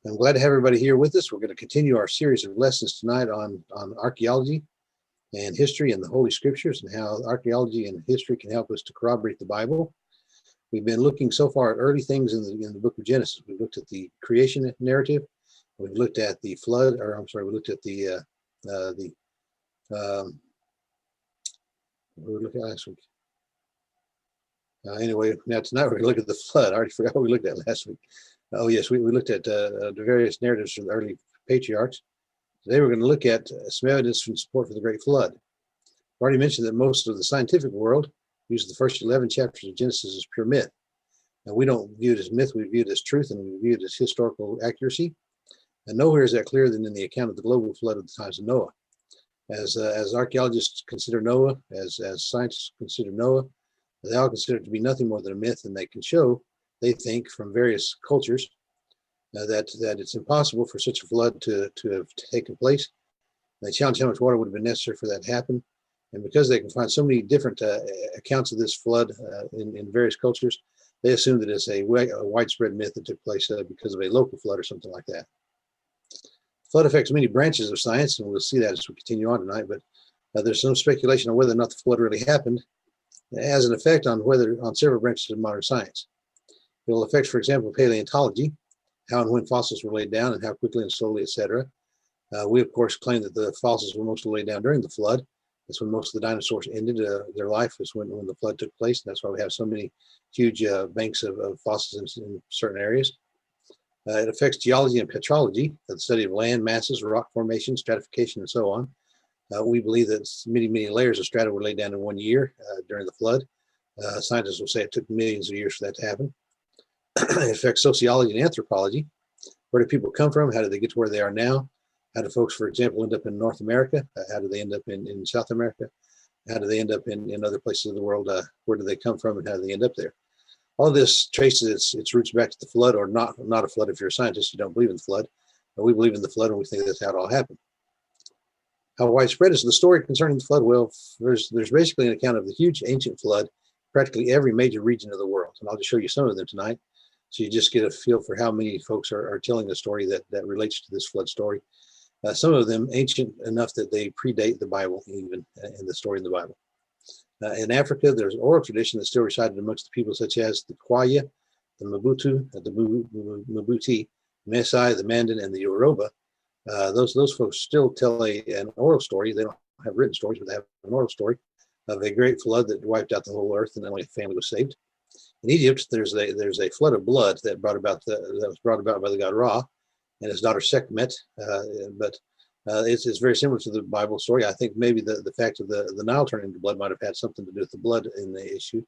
I'm glad to have everybody here with us. We're going to continue our series of lessons tonight on archaeology and history and the Holy Scriptures and how archaeology and history can help us to corroborate the Bible. We've been looking so far at early things in the book of Genesis. We've looked at the creation narrative. We've looked at the flood, or I'm sorry, we looked at we were looking at last week. Anyway, now tonight we're going to look at the flood. I already forgot what we looked at last week. Oh yes, we looked at the various narratives from the early patriarchs. Today we're going to look at some evidence from support for the Great Flood. I've already mentioned that most of the scientific world uses the first 11 chapters of Genesis as pure myth. And we don't view it as myth, we view it as truth, and we view it as historical accuracy. And nowhere is that clearer than in the account of the global flood of the times of Noah. As archaeologists consider Noah, as scientists consider Noah, they all consider it to be nothing more than a myth, and they can show, they think, from various cultures that it's impossible for such a flood to have taken place. They challenge how much water would have been necessary for that to happen. And because they can find so many different accounts of this flood in various cultures, they assume that it's a widespread myth that took place because of a local flood or something like that. Flood affects many branches of science, and we'll see that as we continue on tonight, but there's some speculation on whether or not the flood really happened. It has an effect on several branches of modern science. It will affect, for example, paleontology, how and when fossils were laid down and how quickly and slowly, etc. We, of course, claim that the fossils were mostly laid down during the flood. That's when most of the dinosaurs ended their life, is when the flood took place. And that's why we have so many huge banks of fossils in certain areas. It affects geology and petrology, the study of land masses, rock formation, stratification, and so on. We believe that many, many layers of strata were laid down in 1 year during the flood. Scientists will say it took millions of years for that to happen. It affects sociology and anthropology. Where do people come from? How did they get to where they are now? How do folks, for example, end up in North America? How do they end up in South America? How do they end up in other places of the world? Where do they come from and how do they end up there? All of this traces its roots back to the flood, or not a flood. If you're a scientist, you don't believe in the flood. But we believe in the flood, and we think that's how it all happened. How widespread is the story concerning the flood? Well, there's basically an account of the huge ancient flood, practically every major region of the world. And I'll just show you some of them tonight. So you just get a feel for how many folks are telling a story that relates to this flood story. Some of them ancient enough that they predate the Bible, even in the story in the Bible. In Africa, there's an oral tradition that's still recited amongst the people such as the Kwaya, the Mabutu, the Mabuti, Mesai, the Mandan, and the Yoruba. Those folks still tell an oral story. They don't have written stories, but they have an oral story of a great flood that wiped out the whole earth, and only a family was saved. In Egypt, there's a flood of blood that was brought about by the god Ra and his daughter Sekhmet. It's very similar to the Bible story. I think maybe the fact of the Nile turning into blood might have had something to do with the blood in the issue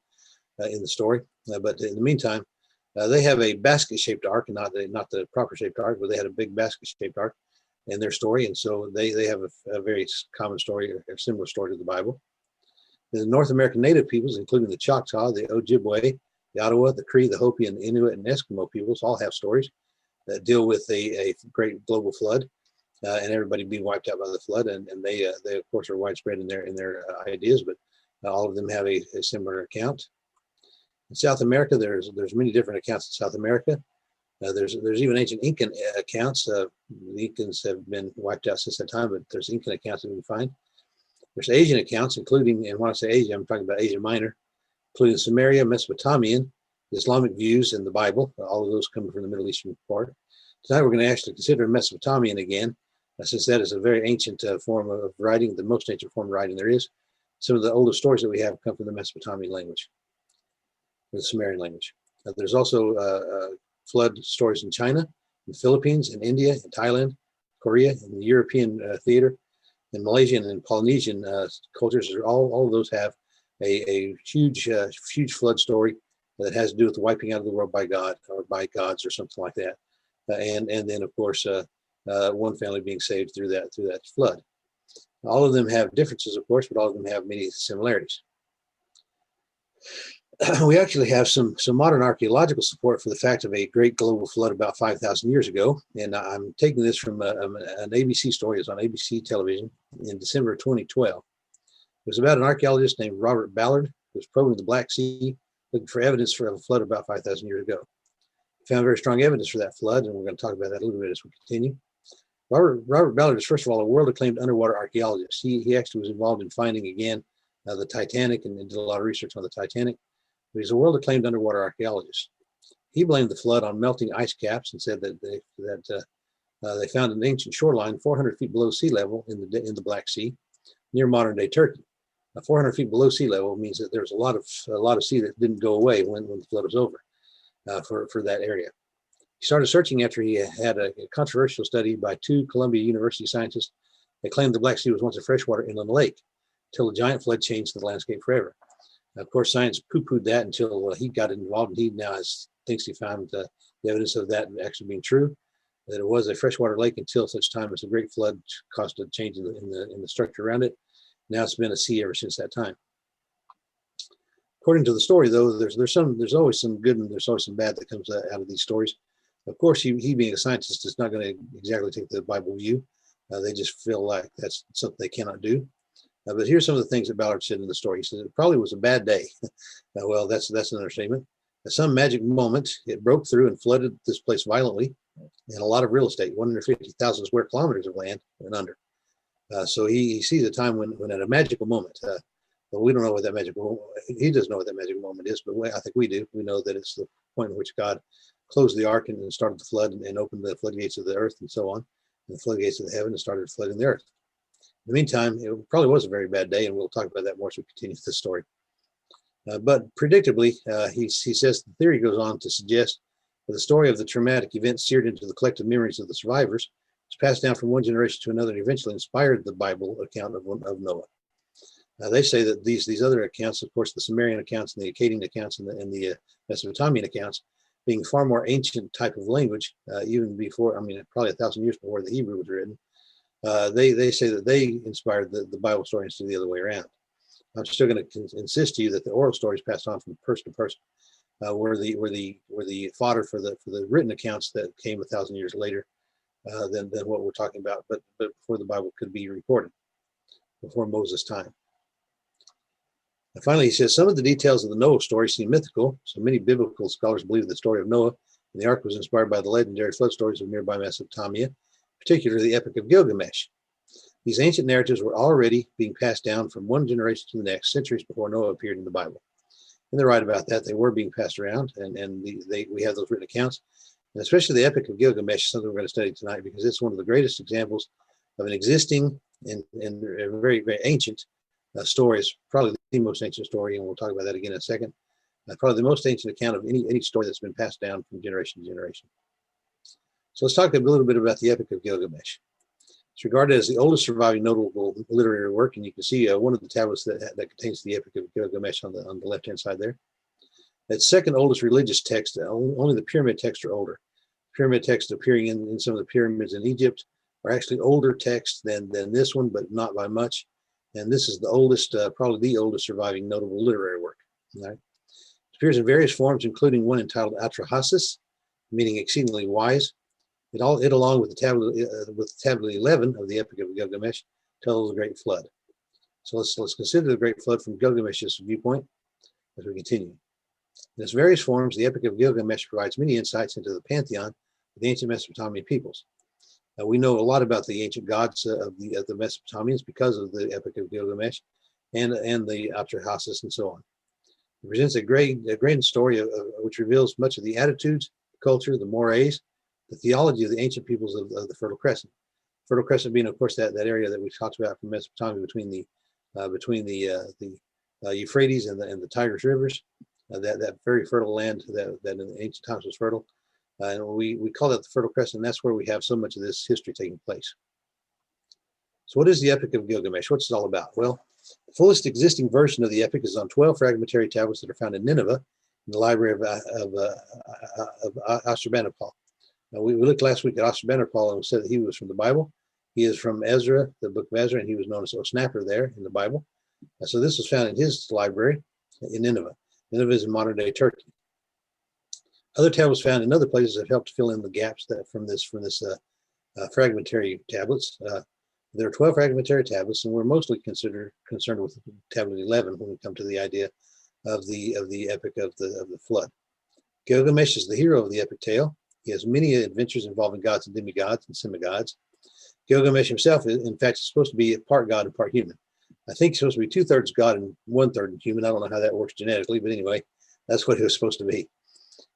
in the story. But in the meantime, they have a basket-shaped ark, and not the proper-shaped ark, but they had a big basket-shaped ark in their story, and so they have a very common story, or similar story to the Bible. The North American native peoples, including the Choctaw, the Ojibwe, the Ottawa, the Cree, the Hopi, and the Inuit and Eskimo peoples, all have stories that deal with a great global flood and everybody being wiped out by the flood. And they of course are widespread in their ideas, but all of them have a similar account. In South America, there's many different accounts in South America. There's even ancient Incan accounts. The Incans have been wiped out since that time, but there's Incan accounts that we can find. There's Asian accounts, including, and when I say Asia, I'm talking about Asia Minor, including Sumeria, Mesopotamian, Islamic views in the Bible. All of those come from the Middle Eastern part. Tonight we're going to actually consider Mesopotamian again, since that is a very ancient form of writing, the most ancient form of writing there is. Some of the oldest stories that we have come from the Mesopotamian language, the Sumerian language. There's also flood stories in China, in the Philippines, in India, in Thailand, Korea, in the European theater, in Malaysian and Polynesian cultures. All of those have a huge flood story that has to do with the wiping out of the world by God or by gods or something like that. And then of course one family being saved through that flood. All of them have differences, of course, but all of them have many similarities. We actually have some modern archaeological support for the fact of a great global flood about 5,000 years ago. And I'm taking this from an ABC story. It was on ABC television in December of 2012. It was about an archaeologist named Robert Ballard who was probing the Black Sea, looking for evidence for a flood about 5,000 years ago. Found very strong evidence for that flood, and we're going to talk about that a little bit as we continue. Robert Ballard is, first of all, a world-acclaimed underwater archaeologist. He actually was involved in finding, again, the Titanic and did a lot of research on the Titanic. But he's a world-acclaimed underwater archaeologist. He blamed the flood on melting ice caps and said that they found an ancient shoreline 400 feet below sea level in the Black Sea, near modern-day Turkey. 400 feet below sea level means that there's a lot of sea that didn't go away when the flood was over for that area. He started searching after he had a controversial study by two Columbia University scientists that claimed the Black Sea was once a freshwater inland lake, until a giant flood changed the landscape forever. Of course, science poo-pooed that until he got involved, and he now thinks he found the evidence of that actually being true, that it was a freshwater lake until such time as a great flood caused a change in the structure around it. Now it's been a sea ever since that time. According to the story, though, there's always some good and there's always some bad that comes out of these stories. Of course, he being a scientist is not going to exactly take the Bible view. They just feel like that's something they cannot do. But here's some of the things that Ballard said in the story. He said it probably was a bad day. Well, that's an understatement. At some magic moment, it broke through and flooded this place violently, and a lot of real estate, 150,000 square kilometers of land, went under. So he sees a time when at a magical moment, but we don't know what that he doesn't know what that magical moment is, but I think we do. We know that it's the point in which God closed the ark and started the flood and opened the floodgates of the earth and so on, and the floodgates of the heaven and started flooding the earth. In the meantime, it probably was a very bad day, and we'll talk about that more as we continue this story. But predictably, he says the theory goes on to suggest that the story of the traumatic event seared into the collective memories of the survivors was passed down from one generation to another and eventually inspired the Bible account of Noah. They say that these other accounts, of course, the Sumerian accounts and the Akkadian accounts and the Mesopotamian accounts, being far more ancient type of language, even before, probably 1,000 years before the Hebrew was written, they say that they inspired the Bible story instead of the other way around. I'm still going to insist to you that the oral stories passed on from person to person were the fodder for the written accounts that came 1,000 years later than what we're talking about, but before the Bible could be recorded, before Moses' time. And finally, he says some of the details of the Noah story seem mythical. So many biblical scholars believe the story of Noah and the ark was inspired by the legendary flood stories of nearby Mesopotamia, particularly the Epic of Gilgamesh. These ancient narratives were already being passed down from one generation to the next, centuries before Noah appeared in the Bible. And they're right about that. They were being passed around, and we have those written accounts. And especially the Epic of Gilgamesh is something we're going to study tonight because it's one of the greatest examples of an existing and very, very ancient story. It's probably the most ancient story, and we'll talk about that again in a second. Probably the most ancient account of any story that's been passed down from generation to generation. So let's talk a little bit about the Epic of Gilgamesh. It's regarded as the oldest surviving notable literary work, and you can see one of the tablets that contains the Epic of Gilgamesh on the left-hand side there. Its second oldest religious text, only the pyramid texts are older. Pyramid texts appearing in some of the pyramids in Egypt are actually older texts than this one, but not by much. And this is the oldest, probably the oldest surviving notable literary work. Right? It appears in various forms, including one entitled Atrahasis, meaning exceedingly wise. It along with tablet 11 of the Epic of Gilgamesh, tells the Great Flood. So let's consider the Great Flood from Gilgamesh's viewpoint as we continue. In its various forms, the Epic of Gilgamesh provides many insights into the pantheon of the ancient Mesopotamian peoples. We know a lot about the ancient gods of the Mesopotamians because of the Epic of Gilgamesh and the Atrahasis and so on. It presents a great story which reveals much of the attitudes, culture, the mores, the theology of the ancient peoples of the Fertile Crescent. Fertile Crescent being, of course, that area that we talked about from Mesopotamia between the Euphrates and the Tigris rivers, that very fertile land that in the ancient times was fertile. And we call that the Fertile Crescent, and that's where we have so much of this history taking place. So what is the Epic of Gilgamesh? What's it all about? Well, the fullest existing version of the epic is on 12 fragmentary tablets that are found in Nineveh, in the library of Ashurbanipal. Now, we looked last week at Ashurbanipal and we said that he was from the Bible. He is from Ezra, the book of Ezra, and he was known as Osnapper there in the Bible. So this was found in his library in Nineveh. Nineveh is in modern-day Turkey. Other tablets found in other places have helped fill in the gaps from this fragmentary tablets. There are 12 fragmentary tablets, and we're mostly concerned with tablet 11 when we come to the idea of the epic of the flood. Gilgamesh is the hero of the epic tale. He has many adventures involving gods and demigods and semigods. Gilgamesh himself, in fact, is supposed to be part god and part human. I think he's supposed to be 2/3 god and 1/3 human. I don't know how that works genetically, but anyway, that's what he was supposed to be.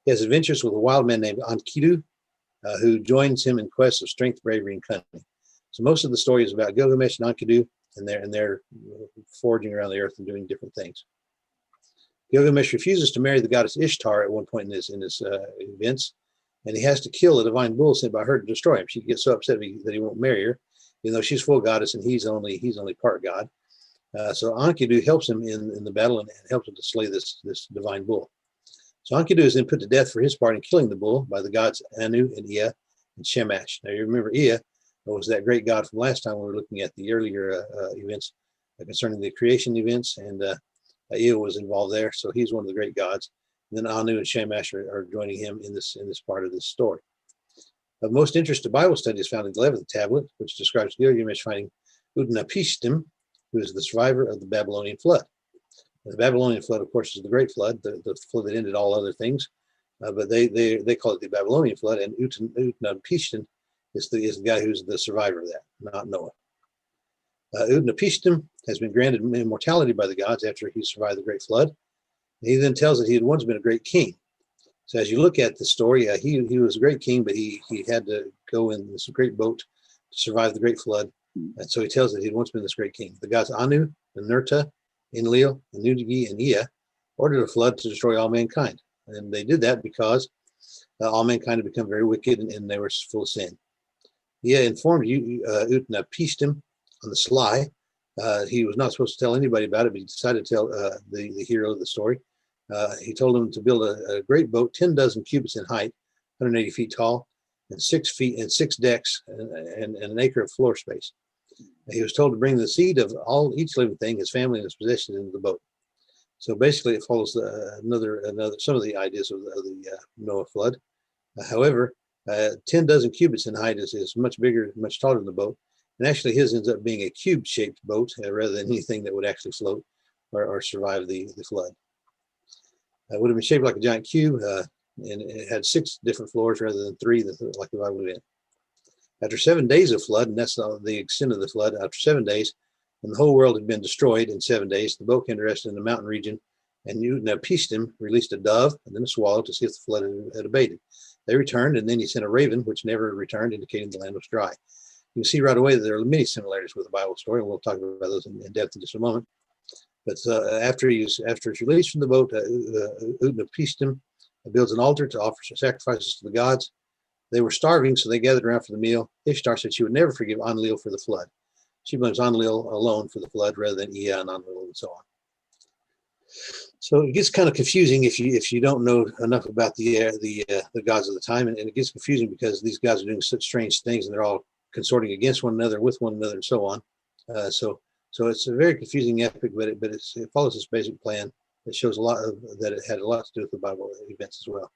He has adventures with a wild man named Enkidu, who joins him in quest of strength, bravery, and cunning. So most of the story is about Gilgamesh and Enkidu, and they're foraging around the earth and doing different things. Gilgamesh refuses to marry the goddess Ishtar at one point in his events, and he has to kill a divine bull sent by her to destroy him. She gets so upset that he won't marry her, even though she's full goddess and he's only part god. So Enkidu helps him in the battle and helps him to slay this divine bull. So Enkidu is then put to death for his part in killing the bull by the gods Anu and Ea and Shamash. Now you remember Ea was that great god from last time we were looking at the earlier events concerning the creation events, and Ea was involved there, so he's one of the great gods. And then Anu and Shamash are joining him in this part of this story. Of most interest to Bible study is found in the 11th tablet, which describes Gilgamesh finding Utnapishtim, who is the survivor of the Babylonian flood. The Babylonian flood, of course, is the Great Flood, the flood that ended all other things, but they call it the Babylonian flood, and Utnapishtim is the guy who's the survivor of that, not Noah. Utnapishtim has been granted immortality by the gods after he survived the Great Flood. He then tells that he had once been a great king. So as you look at the story, he was a great king, but he had to go in this great boat to survive the Great Flood. And so he tells that he had once been this great king. The gods Anu, Ninurta, Enlil, Enlil, and Ea ordered a flood to destroy all mankind. And they did that because all mankind had become very wicked and they were full of sin. Ea informed Utnapishtim on the sly. He was not supposed to tell anybody about it, but he decided to tell the hero of the story. He told him to build a great boat, 10 dozen cubits in height, 180 feet tall, and 6 feet and 6 decks, and an acre of floor space. He was told to bring the seed of each living thing, his family and his possessions, into the boat. So basically, it follows some of the ideas of the Noah flood. However, 10 dozen cubits in height is much bigger, much taller than the boat. And actually, his ends up being a cube-shaped boat rather than anything that would actually float or survive the flood. It would have been shaped like a giant cube, and it had 6 different floors rather than 3 like the Bible did. After 7 days of flood, and that's the extent of the flood, after 7 days, when the whole world had been destroyed in 7 days, the boat came to rest in the mountain region, and Utnapishtim released a dove and then a swallow to see if the flood had abated. They returned, and then he sent a raven, which never returned, indicating the land was dry. You can see right away that there are many similarities with the Bible story, and we'll talk about those in depth in just a moment. But after he's released from the boat, Utnapishtim builds an altar to offer sacrifices to the gods. They were starving, so they gathered around for the meal. Ishtar said she would never forgive Enlil for the flood. She blames Enlil alone for the flood rather than Ea and Enlil and so on. So it gets kind of confusing if you don't know enough about the gods of the time, and it gets confusing because these guys are doing such strange things, and they're all consorting against one another, with one another, and so on. So it's a very confusing epic, but it follows this basic plan that shows that it had a lot to do with the Bible events as well.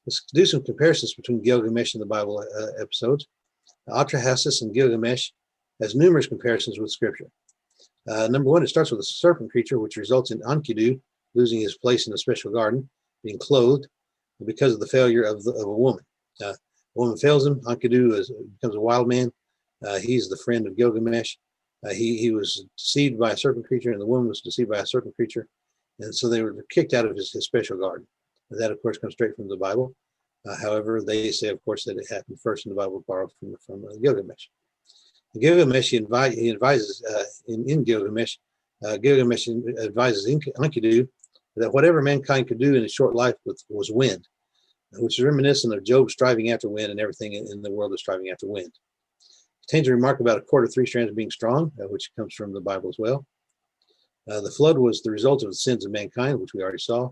Let's do some comparisons between Gilgamesh and the Bible episodes. Atrahasis and Gilgamesh has numerous comparisons with Scripture. Number one, it starts with a serpent creature, which results in Enkidu losing his place in a special garden, being clothed because of the failure of a woman. A woman fails him. Enkidu becomes a wild man. He's the friend of Gilgamesh. He was deceived by a serpent creature, and the woman was deceived by a serpent creature. And so they were kicked out of his special garden. And that, of course, comes straight from the Bible. However, they say, of course, that it happened first in the Bible, borrowed from Gilgamesh. In Gilgamesh, he advises in Gilgamesh, Gilgamesh advises Enkidu that whatever mankind could do in a short life was wind, which is reminiscent of Job striving after wind, and everything in the world is striving after wind. It contains a remark about a cord of 3 strands being strong, which comes from the Bible as well. The flood was the result of the sins of mankind, which we already saw.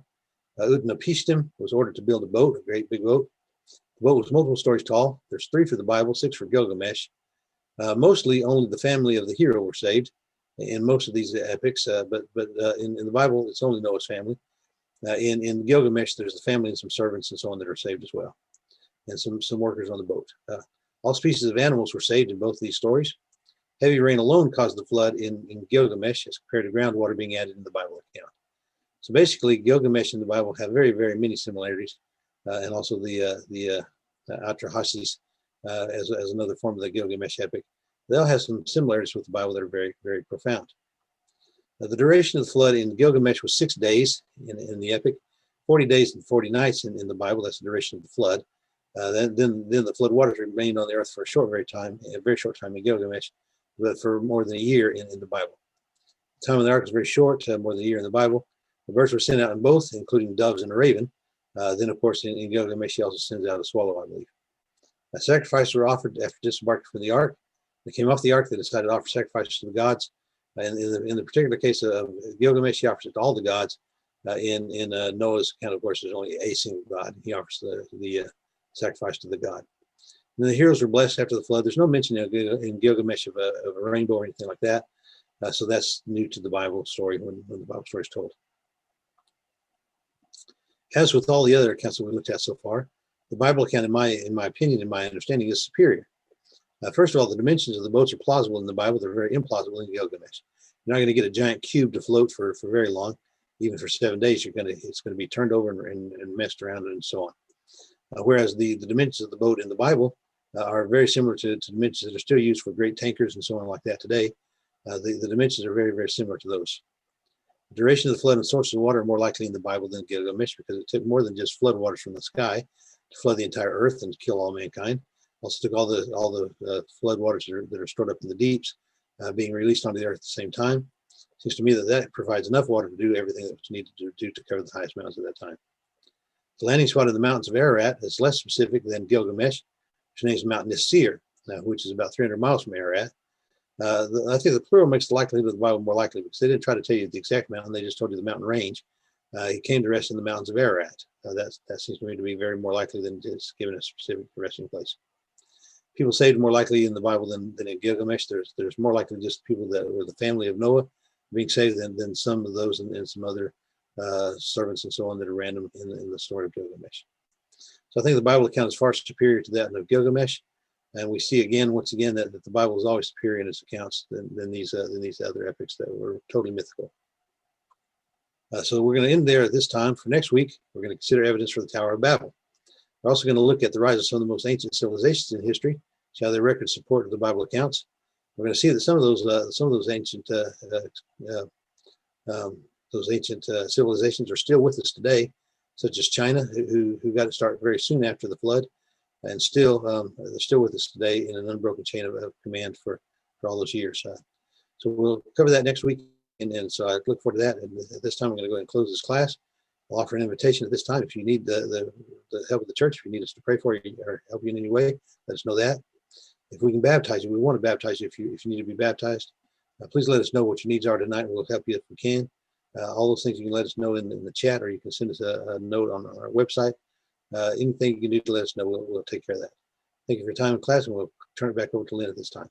Utnapishtim was ordered to build a boat, a great big boat. The boat was multiple stories tall. There's 3 for the Bible, 6 for Gilgamesh. Mostly only the family of the hero were saved in most of these epics, but in the Bible, it's only Noah's family. In Gilgamesh, there's the family and some servants and so on that are saved as well, and some workers on the boat. All species of animals were saved in both of these stories. Heavy rain alone caused the flood in Gilgamesh as compared to groundwater being added in the Bible account. So basically, Gilgamesh and the Bible have very, very many similarities, and also the Atrahasis as another form of the Gilgamesh epic. They all have some similarities with the Bible that are very, very profound. The duration of the flood in Gilgamesh was 6 days in the epic, 40 days and 40 nights in the Bible. That's the duration of the flood. Then the flood waters remained on the earth for a very short time in Gilgamesh, but for more than a year in the Bible. The time of the ark was very short, more than a year in the Bible. The birds were sent out in both, including doves and a raven. Then, of course, in Gilgamesh, he also sends out a swallow, I believe. Sacrifices were offered after disembarking from the ark. They came off the ark. They decided to offer sacrifices to the gods. In the particular case of Gilgamesh, he offers it to all the gods. In Noah's account, of course, there's only a single god. He offers the sacrifice to the god. And the heroes were blessed after the flood. There's no mention in Gilgamesh of a rainbow or anything like that. So that's new to the Bible story when the Bible story is told. As with all the other accounts that we looked at so far, the Bible account, in my opinion, in my understanding, is superior. First of all, the dimensions of the boats are plausible in the Bible. They're very implausible in Gilgamesh. You're not going to get a giant cube to float for very long. Even for 7 days, it's going to be turned over and messed around and so on. Whereas the dimensions of the boat in the Bible are very similar to dimensions that are still used for great tankers and so on like that today. The dimensions are very, very similar to those. The duration of the flood and sources of water are more likely in the Bible than Gilgamesh because it took more than just flood waters from the sky to flood the entire earth and kill all mankind. Also took all the flood waters that are stored up in the deeps being released onto the earth at the same time. Seems to me that provides enough water to do everything that's needed to do to cover the highest mountains at that time. The landing spot in the mountains of Ararat is less specific than Gilgamesh, which names Mount Nisir, which is about 300 miles from Ararat. I think the plural makes the likelihood of the Bible more likely because they didn't try to tell you the exact mountain, they just told you the mountain range. He came to rest in the mountains of Ararat. That seems to me to be very more likely than just giving a specific resting place. People saved more likely in the Bible than in Gilgamesh. There's more likely just people that were the family of Noah being saved than some of those and some other servants and so on that are random in the story of Gilgamesh. So I think the Bible account is far superior to that of Gilgamesh. And we see once again, that the Bible is always superior in its accounts than these other epics that were totally mythical. So we're going to end there at this time. For next week, we're going to consider evidence for the Tower of Babel. We're also going to look at the rise of some of the most ancient civilizations in history, see how their records support the Bible accounts. We're going to see that some of those ancient civilizations are still with us today, such as China, who got to start very soon after the flood. And they're still with us today in an unbroken chain of command for all those years. So we'll cover that next week. And so I look forward to that. And at this time, I'm going to go ahead and close this class. I'll offer an invitation at this time. If you need the help of the church, if you need us to pray for you or help you in any way, let us know that. If we can baptize you, we want to baptize you if you need to be baptized. Please let us know what your needs are tonight. We'll help you if we can. All those things you can let us know in the chat, or you can send us a note on our website. Anything you can do to let us know, we'll take care of that. Thank you for your time in class, and we'll turn it back over to Lynn at this time.